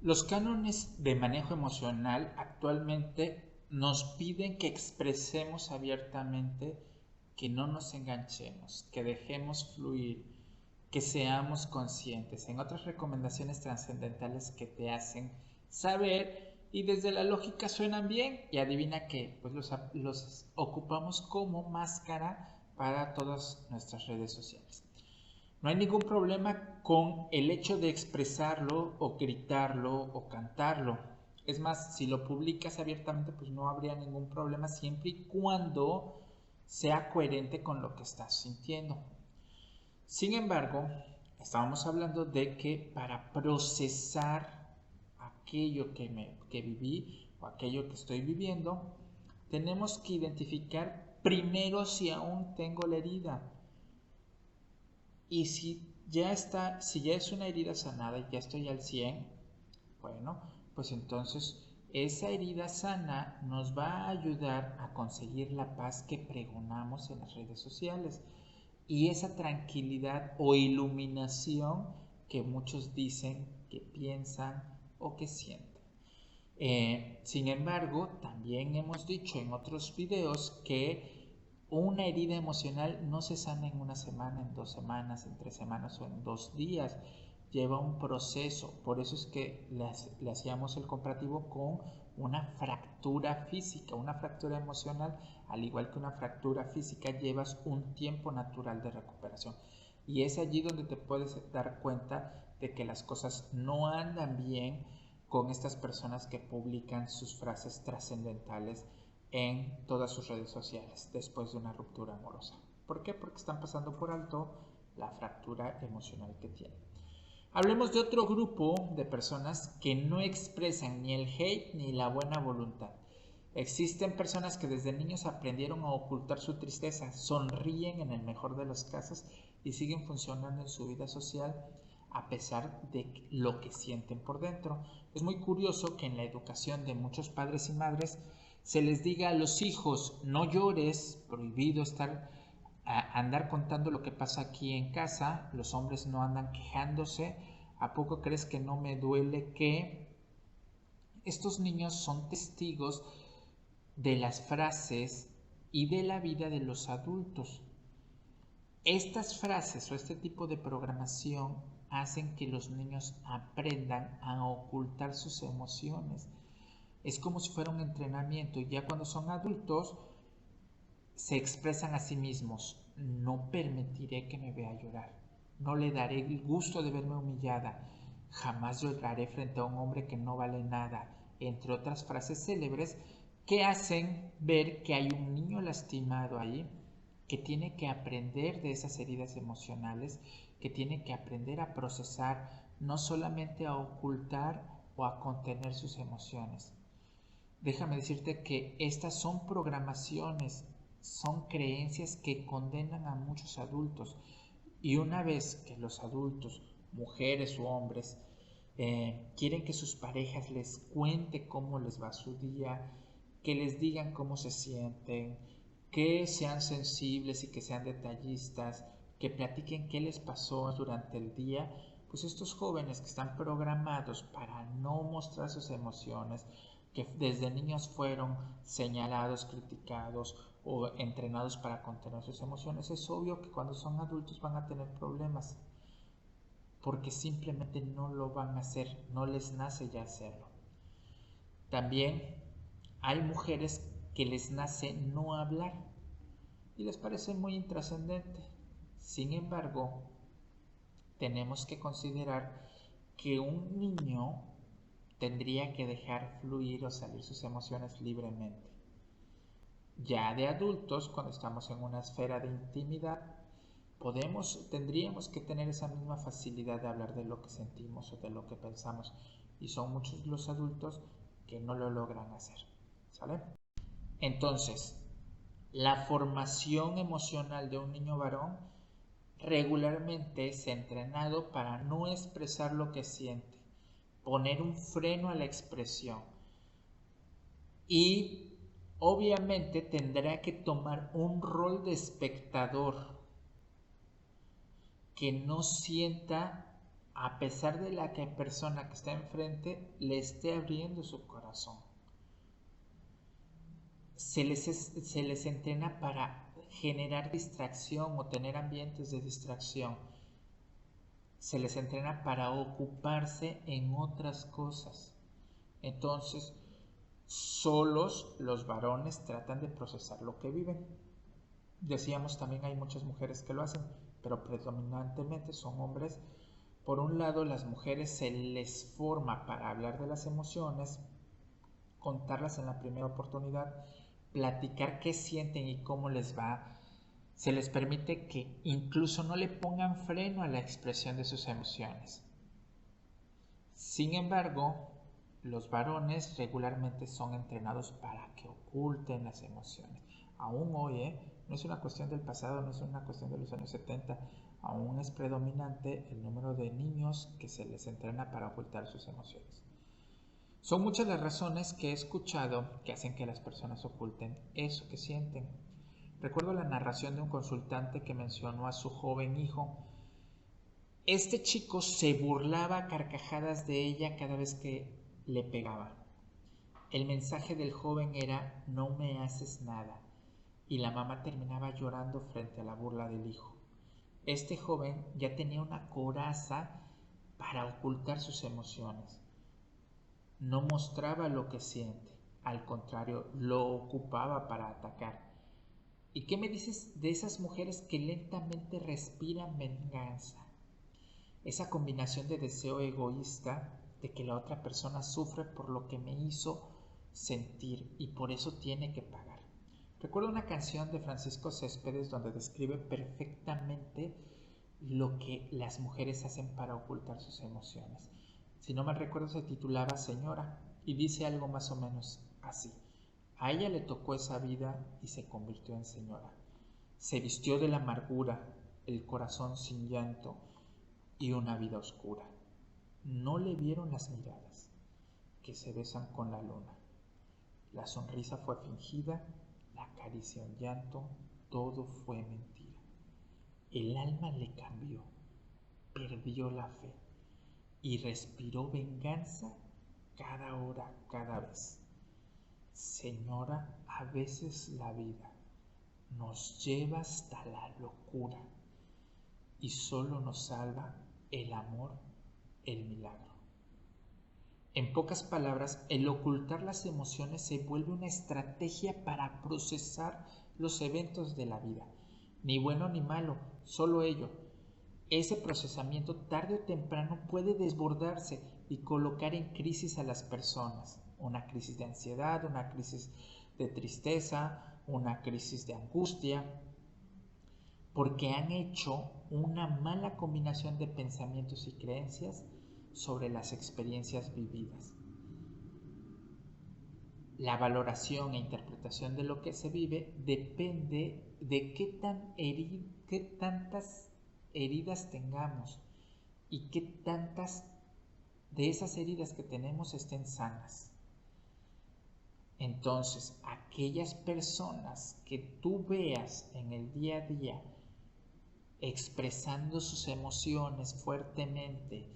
Los cánones de manejo emocional actualmente nos piden que expresemos abiertamente, que no nos enganchemos, que dejemos fluir, que seamos conscientes. En otras recomendaciones trascendentales que te hacen saber y desde la lógica suenan bien y adivina qué, pues los ocupamos como máscara para todas nuestras redes sociales. No hay ningún problema con el hecho de expresarlo o gritarlo o cantarlo. Es más, si lo publicas abiertamente, pues no habría ningún problema siempre y cuando sea coherente con lo que estás sintiendo. Sin embargo, estábamos hablando de que para procesar aquello que viví o aquello que estoy viviendo, tenemos que identificar primero si aún tengo la herida. Y si ya es una herida sanada y ya estoy al 100, bueno, pues entonces esa herida sana nos va a ayudar a conseguir la paz que pregonamos en las redes sociales y esa tranquilidad o iluminación que muchos dicen, que piensan o que sienten. Sin embargo, también hemos dicho en otros videos que una herida emocional no se sana en una semana, en 2 semanas, en 3 semanas o en 2 días. Lleva un proceso. Por eso es que le hacíamos el comparativo con una fractura física. Una fractura emocional, al igual que una fractura física, llevas un tiempo natural de recuperación. Y es allí donde te puedes dar cuenta de que las cosas no andan bien con estas personas que publican sus frases trascendentales en todas sus redes sociales después de una ruptura amorosa. ¿Por qué? Porque están pasando por alto la fractura emocional que tienen. Hablemos de otro grupo de personas que no expresan ni el hate ni la buena voluntad. Existen personas que desde niños aprendieron a ocultar su tristeza, sonríen en el mejor de los casos y siguen funcionando en su vida social a pesar de lo que sienten por dentro. Es muy curioso que en la educación de muchos padres y madres se les diga a los hijos: no llores, prohibido andar contando lo que pasa aquí en casa, los hombres no andan quejándose. ¿A poco crees que no me duele que estos niños son testigos de las frases y de la vida de los adultos? Estas frases o este tipo de programación hacen que los niños aprendan a ocultar sus emociones. Es como si fuera un entrenamiento y ya cuando son adultos se expresan a sí mismos: no permitiré que me vea llorar, no le daré el gusto de verme humillada, jamás lloraré frente a un hombre que no vale nada, entre otras frases célebres que hacen ver que hay un niño lastimado ahí, que tiene que aprender de esas heridas emocionales, que tiene que aprender a procesar, no solamente a ocultar o a contener sus emociones. Déjame decirte que estas son programaciones, son creencias que condenan a muchos adultos. Y una vez que los adultos, mujeres o hombres, quieren que sus parejas les cuente cómo les va su día, que les digan cómo se sienten, que sean sensibles y que sean detallistas, que platiquen qué les pasó durante el día, pues estos jóvenes que están programados para no mostrar sus emociones, que desde niños fueron señalados, criticados o entrenados para contener sus emociones, es obvio que cuando son adultos van a tener problemas porque simplemente no lo van a hacer, no les nace ya hacerlo. También hay mujeres que les nace no hablar y les parece muy intrascendente. Sin embargo, tenemos que considerar que un niño tendría que dejar fluir o salir sus emociones libremente. Ya de adultos, cuando estamos en una esfera de intimidad, tendríamos que tener esa misma facilidad de hablar de lo que sentimos o de lo que pensamos. Y son muchos los adultos que no lo logran hacer. ¿Sale? Entonces, la formación emocional de un niño varón regularmente es entrenado para no expresar lo que siente, poner un freno a la expresión y obviamente tendrá que tomar un rol de espectador, que no sienta a pesar de la que persona que está enfrente le esté abriendo su corazón. Se les entrena para generar distracción o tener ambientes de distracción. Se les entrena para ocuparse en otras cosas. Entonces, solos los varones tratan de procesar lo que viven. Decíamos, también hay muchas mujeres que lo hacen, pero predominantemente son hombres. Por un lado, las mujeres se les forma para hablar de las emociones, contarlas en la primera oportunidad, platicar qué sienten y cómo les va. Se les permite que incluso no le pongan freno a la expresión de sus emociones. Sin embargo, los varones regularmente son entrenados para que oculten las emociones. Aún hoy, no es una cuestión del pasado, no es una cuestión de los años 70, aún es predominante el número de niños que se les entrena para ocultar sus emociones. Son muchas las razones que he escuchado que hacen que las personas oculten eso que sienten. Recuerdo la narración de un consultante que mencionó a su joven hijo. Este chico se burlaba a carcajadas de ella cada vez que le pegaba. El mensaje del joven era: no me haces nada, y la mamá terminaba llorando frente a la burla del hijo. Este joven ya tenía una coraza para ocultar sus emociones. No mostraba lo que siente, al contrario, lo ocupaba para atacar. ¿Y qué me dices de esas mujeres que lentamente respiran venganza? Esa combinación de deseo egoísta de que la otra persona sufre por lo que me hizo sentir y por eso tiene que pagar. Recuerdo una canción de Francisco Céspedes donde describe perfectamente lo que las mujeres hacen para ocultar sus emociones. Si no mal recuerdo, se titulaba Señora y dice algo más o menos así: a ella le tocó esa vida y se convirtió en señora. Se vistió de la amargura, el corazón sin llanto y una vida oscura. No le vieron las miradas que se besan con la luna. La sonrisa fue fingida, la caricia un llanto, todo fue mentira. El alma le cambió, perdió la fe y respiró venganza cada hora, cada vez. Señora, a veces la vida nos lleva hasta la locura y solo nos salva el amor, el milagro. En pocas palabras, el ocultar las emociones se vuelve una estrategia para procesar los eventos de la vida. Ni bueno ni malo, solo ello. Ese procesamiento tarde o temprano puede desbordarse y colocar en crisis a las personas. Una crisis de ansiedad, una crisis de tristeza, una crisis de angustia, porque han hecho una mala combinación de pensamientos y creencias sobre las experiencias vividas. La valoración e interpretación de lo que se vive depende de qué tantas heridas tengamos y qué tantas de esas heridas que tenemos estén sanas. Entonces, aquellas personas que tú veas en el día a día expresando sus emociones fuertemente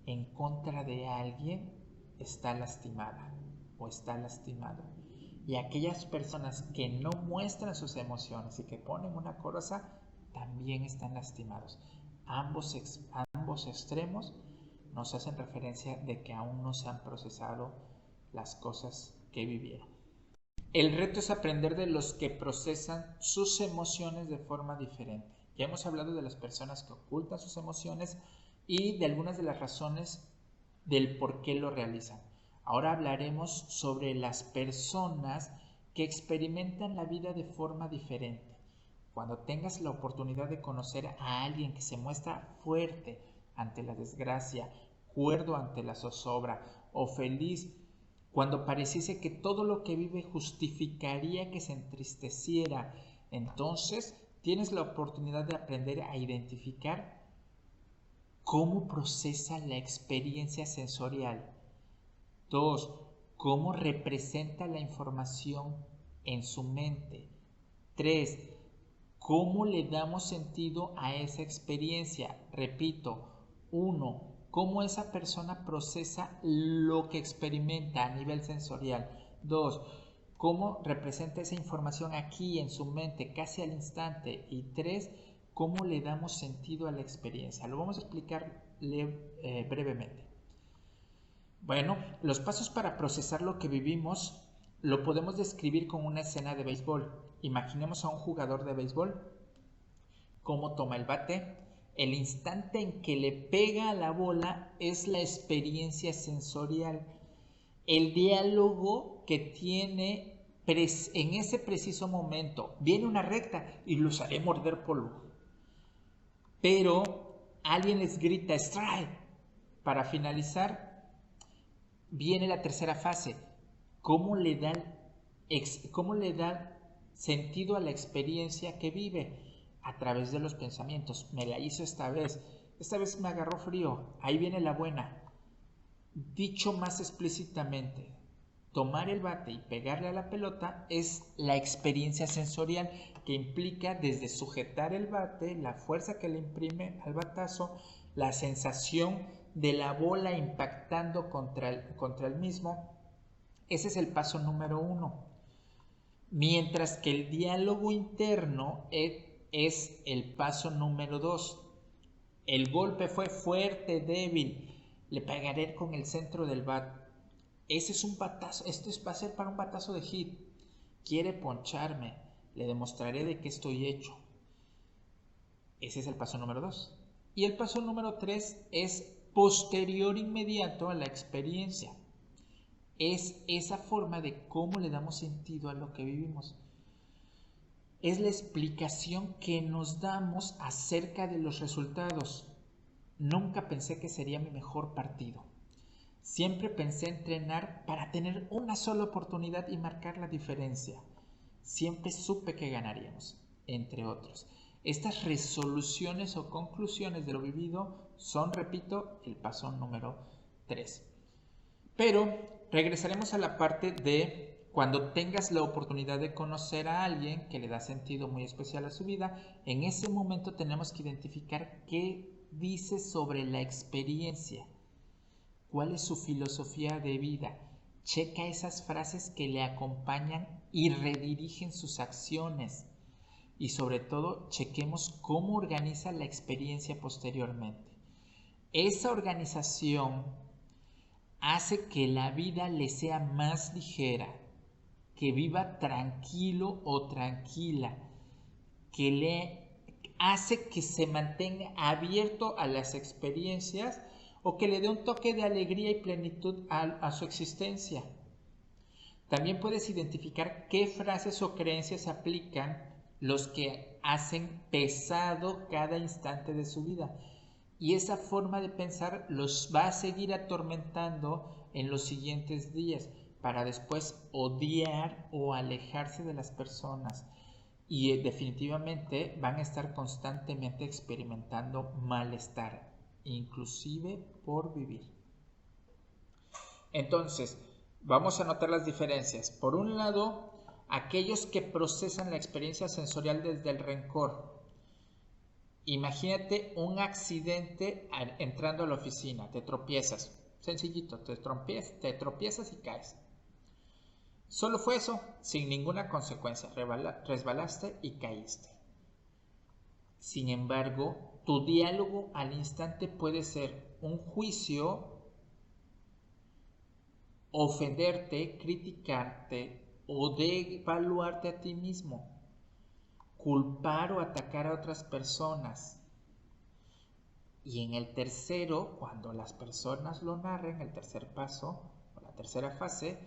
en contra de alguien, está lastimada o está lastimado. Y aquellas personas que no muestran sus emociones y que ponen una coraza, también están lastimados. Ambos extremos nos hacen referencia de que aún no se han procesado las cosas que vivieron. El reto es aprender de los que procesan sus emociones de forma diferente. Ya hemos hablado de las personas que ocultan sus emociones y de algunas de las razones del por qué lo realizan. Ahora hablaremos sobre las personas que experimentan la vida de forma diferente. Cuando tengas la oportunidad de conocer a alguien que se muestra fuerte ante la desgracia, cuerdo ante la zozobra o feliz cuando pareciese que todo lo que vive justificaría que se entristeciera, entonces tienes la oportunidad de aprender a identificar cómo procesa la experiencia sensorial. 2. Cómo representa la información en su mente. 3. Cómo le damos sentido a esa experiencia. Repito, 1. cómo esa persona procesa lo que experimenta a nivel sensorial. 2, cómo representa esa información aquí en su mente casi al instante. Y 3, cómo le damos sentido a la experiencia. Lo vamos a explicar brevemente. Bueno, los pasos para procesar lo que vivimos lo podemos describir con una escena de béisbol. Imaginemos a un jugador de béisbol, cómo toma el bate. El instante en que le pega a la bola es la experiencia sensorial. El diálogo que tiene en ese preciso momento. Viene una recta y los haré morder polvo. Pero alguien les grita strike. Para finalizar, viene la tercera fase. ¿Cómo le da sentido a la experiencia que vive? A través de los pensamientos. Me la hizo esta vez me agarró frío. Ahí viene la buena. Dicho más explícitamente, tomar el bate y pegarle a la pelota es la experiencia sensorial que implica desde sujetar el bate, la fuerza que le imprime al batazo, la sensación de la bola impactando contra el mismo. Ese es el paso número 1. Mientras que el diálogo interno es el paso número 2. El golpe fue fuerte, débil. Le pegaré con el centro del bat. Ese es un batazo. Esto va a ser para un batazo de hit. Quiere poncharme. Le demostraré de qué estoy hecho. Ese es el paso número 2. Y el paso número 3 es posterior inmediato a la experiencia. Es esa forma de cómo le damos sentido a lo que vivimos. Es la explicación que nos damos acerca de los resultados. Nunca pensé que sería mi mejor partido. Siempre pensé entrenar para tener una sola oportunidad y marcar la diferencia. Siempre supe que ganaríamos, entre otros. Estas resoluciones o conclusiones de lo vivido son, repito, el paso número 3. Pero regresaremos a la parte de cuando tengas la oportunidad de conocer a alguien que le da sentido muy especial a su vida. En ese momento tenemos que identificar qué dice sobre la experiencia. ¿Cuál es su filosofía de vida? Checa esas frases que le acompañan y redirigen sus acciones. Y sobre todo, chequemos cómo organiza la experiencia posteriormente. Esa organización hace que la vida le sea más ligera, que viva tranquilo o tranquila, que le hace que se mantenga abierto a las experiencias o que le dé un toque de alegría y plenitud a su existencia. También puedes identificar qué frases o creencias aplican los que hacen pesado cada instante de su vida. Y esa forma de pensar los va a seguir atormentando en los siguientes días para después odiar o alejarse de las personas. Y definitivamente van a estar constantemente experimentando malestar, inclusive por vivir. Entonces, vamos a notar las diferencias. Por un lado, aquellos que procesan la experiencia sensorial desde el rencor. Imagínate un accidente entrando a la oficina, te tropiezas, sencillito, te tropiezas y caes. Solo fue eso, sin ninguna consecuencia, resbalaste y caíste. Sin embargo, tu diálogo al instante puede ser un juicio, ofenderte, criticarte o devaluarte a ti mismo, culpar o atacar a otras personas. Y en el tercero, cuando las personas lo narren, el tercer paso o la tercera fase,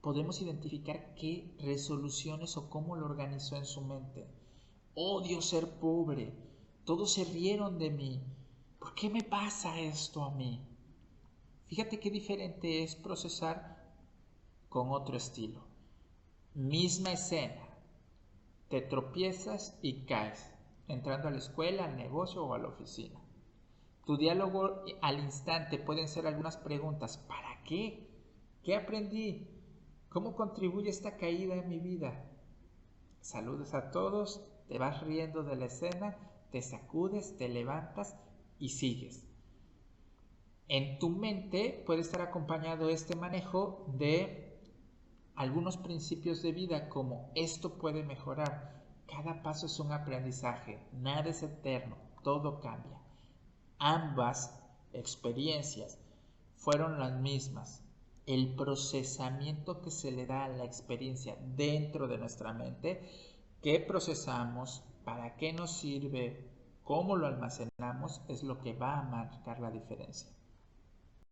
podemos identificar qué resoluciones o cómo lo organizó en su mente. Odio ser pobre, todos se rieron de mí, ¿por qué me pasa esto a mí? Fíjate qué diferente es procesar con otro estilo. Misma escena, te tropiezas y caes, entrando a la escuela, al negocio o a la oficina. Tu diálogo al instante pueden ser algunas preguntas. ¿Para qué? ¿Qué aprendí? ¿Cómo contribuye esta caída en mi vida? Saludas a todos, te vas riendo de la escena, te sacudes, te levantas y sigues. En tu mente puede estar acompañado este manejo de algunos principios de vida como esto puede mejorar. Cada paso es un aprendizaje, nada es eterno, todo cambia. Ambas experiencias fueron las mismas. El procesamiento que se le da a la experiencia dentro de nuestra mente, qué procesamos, para qué nos sirve, cómo lo almacenamos, es lo que va a marcar la diferencia.